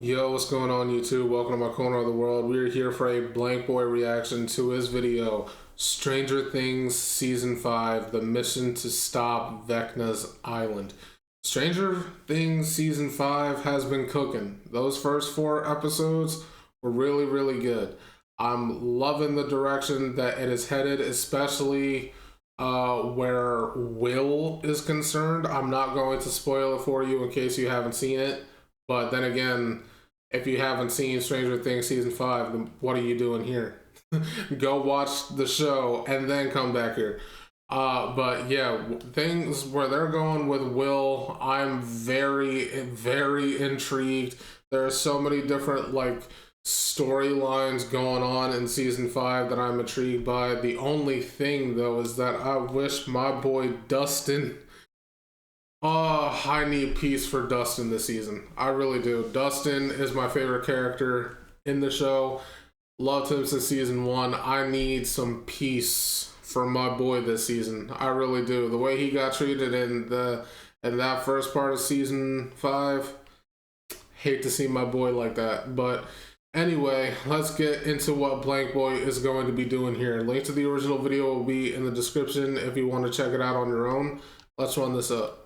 Yo, what's going on YouTube? Welcome to my corner of the world. We're here for a Blank Boy reaction to his video, Stranger Things Season 5, The Mission to Stop VECNA'S Island. Stranger Things Season 5 has been cooking. Those first 4 episodes were really good. I'm loving the direction that it is headed, especially where Will is concerned. I'm not going to spoil it for you in case you haven't seen it. But then again, if you haven't seen Stranger Things Season 5, then what are you doing here? Go watch the show and then come back here. But yeah, things where they're going with Will, I'm very intrigued. There are so many different storylines going on in Season 5 that I'm intrigued by. The only thing though is that I wish my boy Dustin... I need peace for Dustin this season. I really do. Dustin is my favorite character in the show. Loved him since Season 1. I need some peace for my boy this season. I really do. The way he got treated in that first part of Season 5, hate to see my boy like that. But anyway, let's get into what Blank Boy is going to be doing here. Link to the original video will be in the description if you want to check it out on your own. Let's run this up.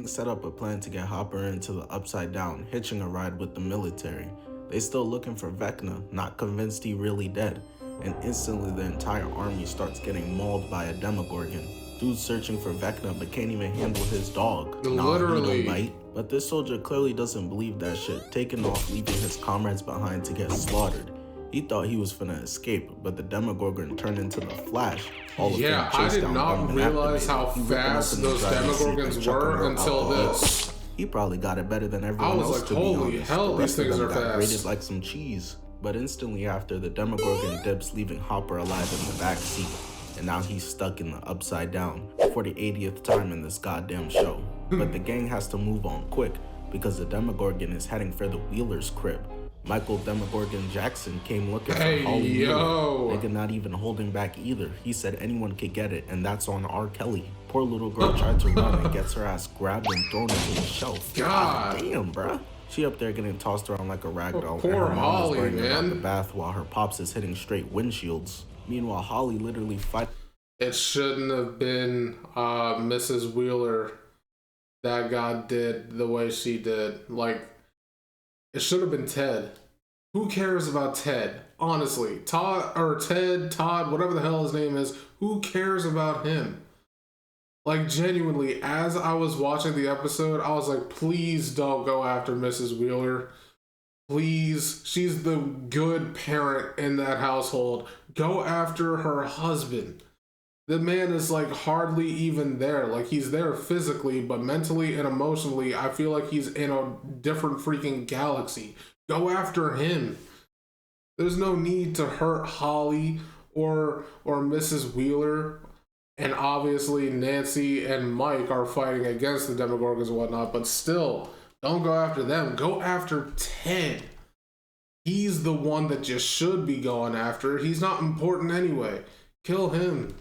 Set up a plan to get Hopper into the Upside Down, hitching a ride with the military. They still looking for Vecna, not convinced he really dead, and instantly the entire army starts getting mauled by a Demogorgon. Dude's searching for Vecna but can't even handle his dog. Literally. Nah, he don't, but this soldier clearly doesn't believe that shit, taking off leaving his comrades behind to get slaughtered. He thought he was finna escape, but the Demogorgon turned into the Flash. Yeah, I did not realize how fast those Demogorgons were until this. He probably got it better than everyone else, to be honest. Holy hell, these things are fast. Grated like some cheese. But instantly after, the Demogorgon dips, leaving Hopper alive in the back seat. And now he's stuck in the Upside Down for the 80th time in this goddamn show. But the gang has to move on quick, because the Demogorgon is heading for the Wheeler's crib. Michael Demogorgon Jackson came looking for Holly Wheeler. Nigga not even holding back either. He said anyone could get it, and that's on R. Kelly. Poor little girl tried to run and gets her ass grabbed and thrown into the shelf. God damn, bruh. She up there getting tossed around like a rag doll. Poor Holly, man. The bath while her pops is hitting straight windshields. Meanwhile, Holly literally fight. It shouldn't have been Mrs. Wheeler that God did the way she did. It should have been Ted. Who cares about Ted? Honestly, Todd, whatever the hell his name is, who cares about him? Genuinely, as I was watching the episode, I was like, please don't go after Mrs. Wheeler. Please, she's the good parent in that household. Go after her husband. The man is hardly even there. He's there physically, but mentally and emotionally, I feel like he's in a different freaking galaxy. Go after him. There's no need to hurt Holly or Mrs. Wheeler. And obviously Nancy and Mike are fighting against the Demogorgons and whatnot, but still, don't go after them. Go after Ted. He's the one that just should be going after. He's not important anyway. Kill him.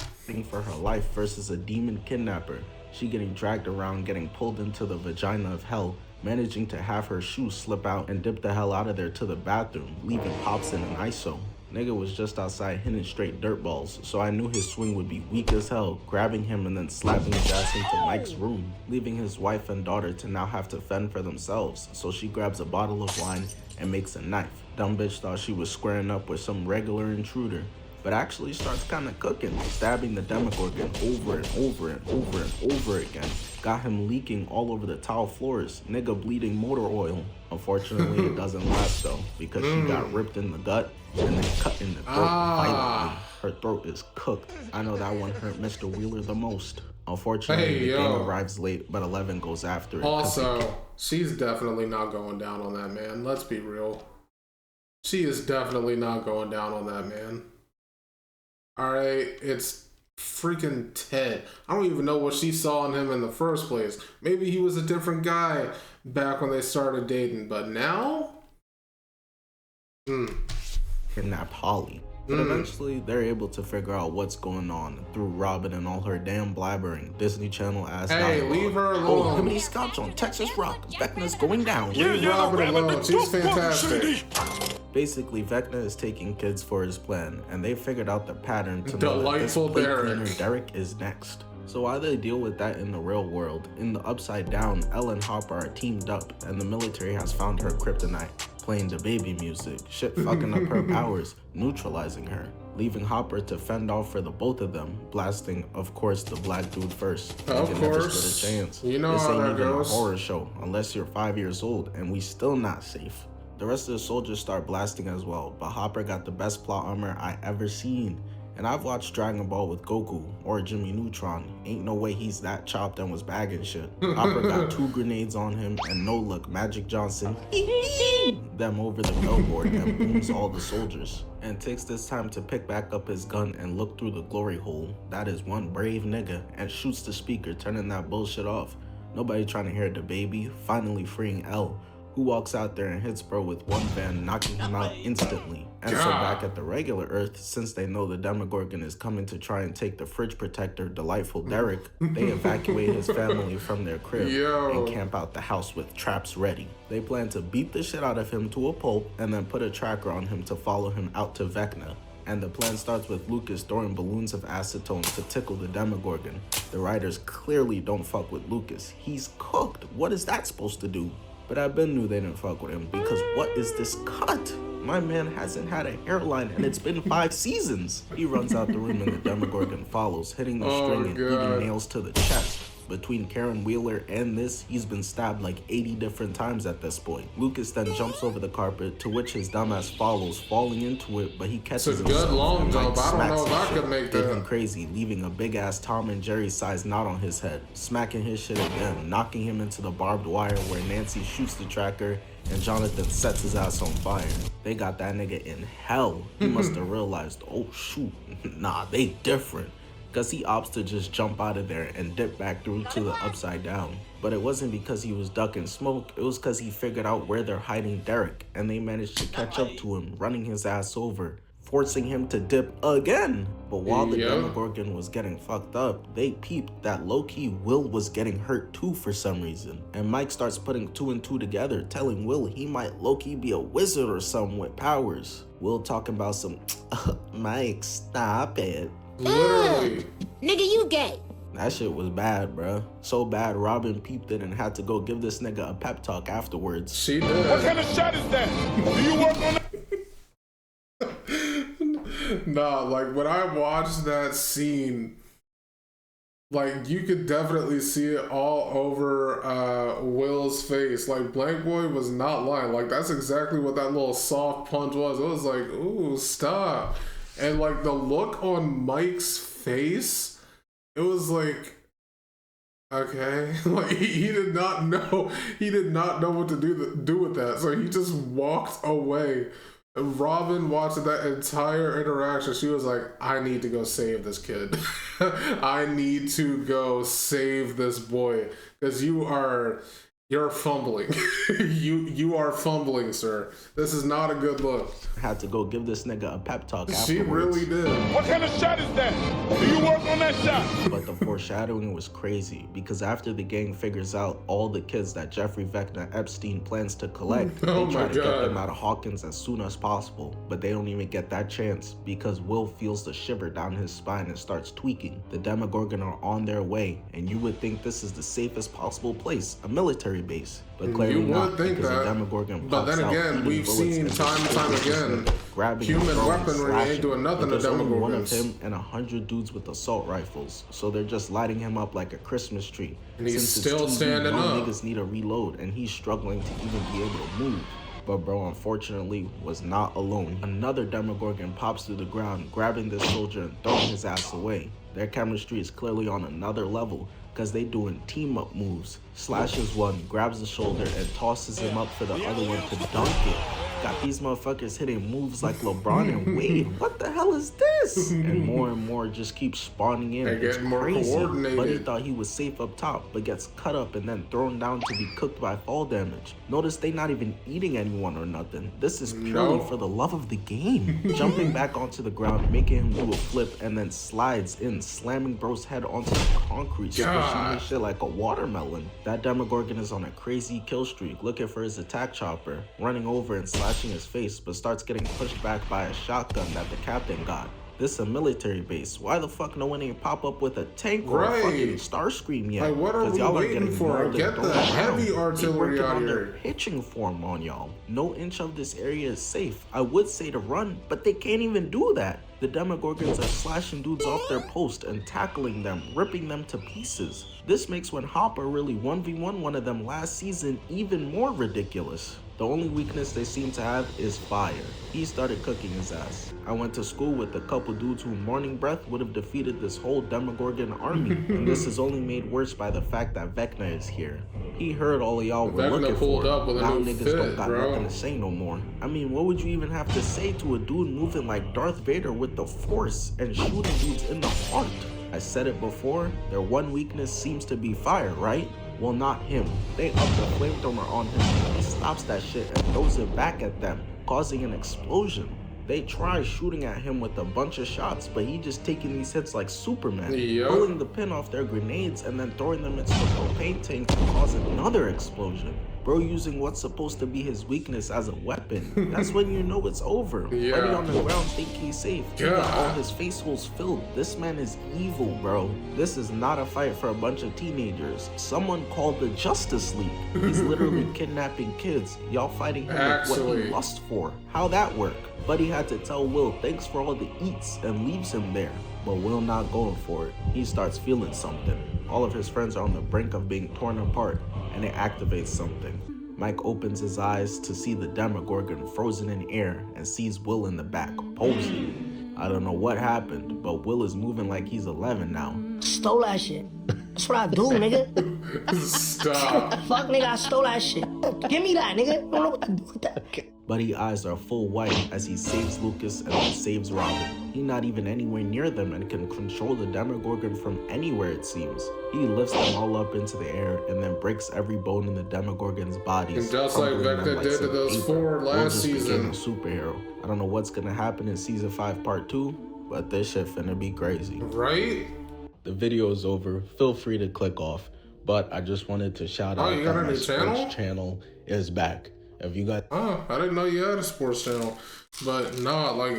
For her life versus a demon kidnapper. She getting dragged around, getting pulled into the vagina of hell, managing to have her shoes slip out and dip the hell out of there to the bathroom, leaving Pops in an ISO. Nigga was just outside hitting straight dirt balls, so I knew his swing would be weak as hell, grabbing him and then slapping his ass into Mike's room, leaving his wife and daughter to now have to fend for themselves, so she grabs a bottle of wine and makes a knife. Dumb bitch thought she was squaring up with some regular intruder, but actually starts kinda cooking, stabbing the Demogorgon over and over again. Got him leaking all over the tile floors, nigga bleeding motor oil. Unfortunately, it doesn't last though, because she got ripped in the gut and then cut in the throat violently. Her throat is cooked. I know that one hurt Mr. Wheeler the most. Unfortunately, the gang arrives late, but 11 goes after it. Also, she's definitely not going down on that man. Let's be real. She is definitely not going down on that man. Alright, it's freaking Ted. I don't even know what she saw in him in the first place. Maybe he was a different guy back when they started dating, but now? Kidnap Holly. But eventually, they're able to figure out what's going on through Robin and all her damn blabbering Disney Channel ass dialogue. leave her Oh, alone. Hibbity Scotch on Texas Rock. Vecna's going down. Leave Robin alone. She's fantastic. Basically, Vecna is taking kids for his plan, and they figured out the pattern to know that this Delightful plate Derek. cleaner Derek is next. So while they deal with that in the real world, in the Upside Down, Elle and Hopper are teamed up, and the military has found her kryptonite, playing the baby music, shit fucking up her powers, neutralizing her, leaving Hopper to fend off for the both of them, blasting, of course, the black dude first. Of They never course. stood a chance. You know this how ain't that even goes. a horror show, unless you're 5 years old, and we still not safe. The rest of the soldiers start blasting as well, but Hopper got the best plot armor I ever seen. And I've watched Dragon Ball with Goku or Jimmy Neutron. Ain't no way he's that chopped and was bagging shit. Hopper got 2 grenades on him, and no look, Magic Johnson them over the billboard and booms all the soldiers. And takes this time to pick back up his gun and look through the glory hole. That is one brave nigga, and shoots the speaker, turning that bullshit off. Nobody trying to hear the baby, finally freeing Elle, who walks out there and hits bro with one van, knocking him out instantly. And so back at the regular Earth, since they know the Demogorgon is coming to try and take the fridge protector, Delightful Derek, they evacuate his family from their crib and camp out the house with traps ready. They plan to beat the shit out of him to a pulp and then put a tracker on him to follow him out to Vecna. And the plan starts with Lucas throwing balloons of acetone to tickle the Demogorgon. The writers clearly don't fuck with Lucas. He's cooked. What is that supposed to do? But I been knew they didn't fuck with him, because what is this cut? My man hasn't had a hairline and it's been 5 seasons. He runs out the room and the Demogorgon follows, hitting the string and eating nails to the chest. Between Karen Wheeler and this, he's been stabbed like 80 different times at this point. Lucas then jumps over the carpet, to which his dumbass follows, falling into it, but he catches himself. It's a good long jump. I don't know if I could make that. Getting crazy, leaving a big ass Tom and Jerry sized knot on his head, smacking his shit again, knocking him into the barbed wire where Nancy shoots the tracker and Jonathan sets his ass on fire. They got that nigga in hell. He must have realized, oh shoot, nah, they different. Cause he opts to just jump out of there and dip back through to the Upside Down. But it wasn't because he was ducking smoke, it was cause he figured out where they're hiding Derek, and they managed to catch up to him, running his ass over, forcing him to dip again. But while the Demogorgon was getting fucked up, they peeped that low-key Will was getting hurt too for some reason. And Mike starts putting 2 and 2 together, telling Will he might low-key be a wizard or something with powers. Will talking about some, Mike, stop it. Literally. Nigga, you gay. That shit was bad, bruh. So bad, Robin peeped it and had to go give this nigga a pep talk afterwards. She did. What kind of shot is that? Do you work on that? Nah, like when I watched that scene, like you could definitely see it all over Will's face. Like Blank Boy was not lying. Like that's exactly what that little soft punch was. It was like, ooh, stop. And like the look on Mike's face, it was like, okay, like he did not know what to do with that. So he just walked away. And Robin watched that entire interaction. She was like, I need to go save this kid. I need to go save this boy because you're fumbling. you are fumbling, sir. This is not a good look. Had to go give this nigga a pep talk afterwards. She really did. What kind of shot is that? Do you work on that shot? But the foreshadowing was crazy, because after the gang figures out all the kids that Jeffrey Vecna Epstein plans to collect, they try to get them out of Hawkins as soon as possible. But they don't even get that chance, because Will feels the shiver down his spine and starts tweaking. The Demogorgon are on their way, and you would think this is the safest possible place, a military base. But clearly not, because the Demogorgon but pops then again, out, we've seen time and time again, grabbing human him, weaponry ain't doing nothing to There's only one of Demogorgons. him and 100 dudes with assault rifles, so they're just lighting him up like a Christmas tree. And he's Since still it's TV, standing no up. Niggas need a reload, and he's struggling to even be able to move. But bro, unfortunately, was not alone. Another Demogorgon pops through the ground, grabbing this soldier and throwing his ass away. Their chemistry is clearly on another level, because they doing team-up moves. Slashes one, grabs the shoulder, and tosses him up for the other one to dunk it. Got these motherfuckers hitting moves like LeBron and Wade. What the hell is this? And more just keep spawning in. They're It's getting more crazy. coordinated. Buddy thought he was safe up top, but gets cut up and then thrown down to be cooked by fall damage. Notice they not even eating anyone or nothing. This is purely for the love of the game. Jumping back onto the ground, making him do a flip, and then slides in, slamming bro's head onto the concrete, squishing this shit like a watermelon. That Demogorgon is on a crazy kill streak, looking for his attack chopper, running over and slashing his face, but starts getting pushed back by a shotgun that the captain got. This is a military base. Why the fuck no one ain't pop up with a tank or a fucking Starscream yet? Like, what are we waiting for? Get the heavy artillery out here. Pitching form on y'all. No inch of this area is safe. I would say to run, but they can't even do that. The Demogorgons are slashing dudes off their post and tackling them, ripping them to pieces. This makes when Hopper really 1v1 one of them last season even more ridiculous. The only weakness they seem to have is fire. He started cooking his ass. I went to school with a couple dudes who Morning Breath would have defeated this whole Demogorgon army. And this is only made worse by the fact that Vecna is here. He heard all of y'all were looking for. Now niggas don't got nothing to say no more. I mean, what would you even have to say to a dude moving like Darth Vader with the Force and shooting dudes in the heart? I said it before, their one weakness seems to be fire, right? Well, not him. They up the flamethrower on him and he stops that shit and throws it back at them, causing an explosion. They try shooting at him with a bunch of shots, but he just taking these hits like Superman, pulling the pin off their grenades and then throwing them into the propane tank to cause another explosion. Bro using what's supposed to be his weakness as a weapon. That's when you know it's over. Buddy on the ground think he's safe. He got all his face holes filled. This man is evil, bro. This is not a fight for a bunch of teenagers. Someone called the Justice League. He's literally kidnapping kids. Y'all fighting him with what he lust for. How that work? Buddy had to tell Will thanks for all the eats and leaves him there. But Will not going for it. He starts feeling something. All of his friends are on the brink of being torn apart, and it activates something. Mike opens his eyes to see the Demogorgon frozen in air and sees Will in the back, posing. I don't know what happened, but Will is moving like he's 11 now. Stole that shit. That's what I do, nigga. Stop. Fuck, nigga, I stole that shit. Give me that, nigga. I don't know what to do with that. Buddy's eyes are full white as he saves Lucas and then saves Robin. He's not even anywhere near them and can control the Demogorgon from anywhere, it seems. He lifts them all up into the air and then breaks every bone in the Demogorgon's bodies. And just like Vecna did to those 4 last season. A superhero. I don't know what's gonna happen in season 5 part 2, but this shit finna be crazy. Right? The video is over. Feel free to click off. But I just wanted to shout out you got that a my new channel? sports channel is back. If you got I didn't know you had a sports channel. But nah, like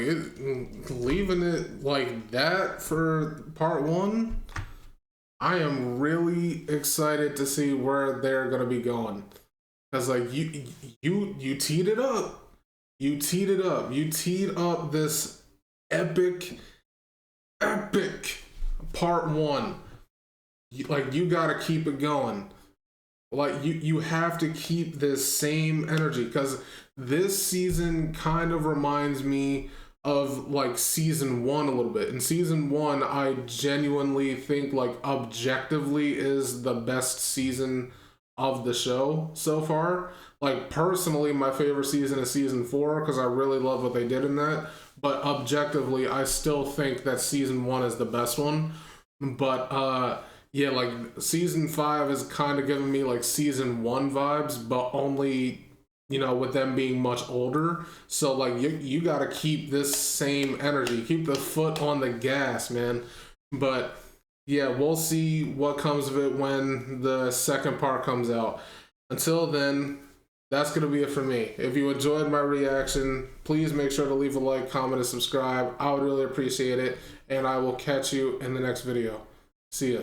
leaving it like that for part 1, I am really excited to see where they're gonna be going. Cause like you teed it up. You teed up this epic part 1. You gotta keep it going. Like you have to keep this same energy, because this season kind of reminds me of like season 1 a little bit. In season 1, I genuinely think like objectively is the best season of the show so far. Like personally, my favorite season is season 4 because I really love what they did in that. But objectively, I still think that season 1 is the best one. But yeah, like season 5 is kind of giving me like season 1 vibes, but only, you know, with them being much older. So like you got to keep this same energy, keep the foot on the gas, man. But yeah, we'll see what comes of it when the second part comes out. Until then, that's going to be it for me. If you enjoyed my reaction, please make sure to leave a like, comment, and subscribe. I would really appreciate it. And I will catch you in the next video. See ya.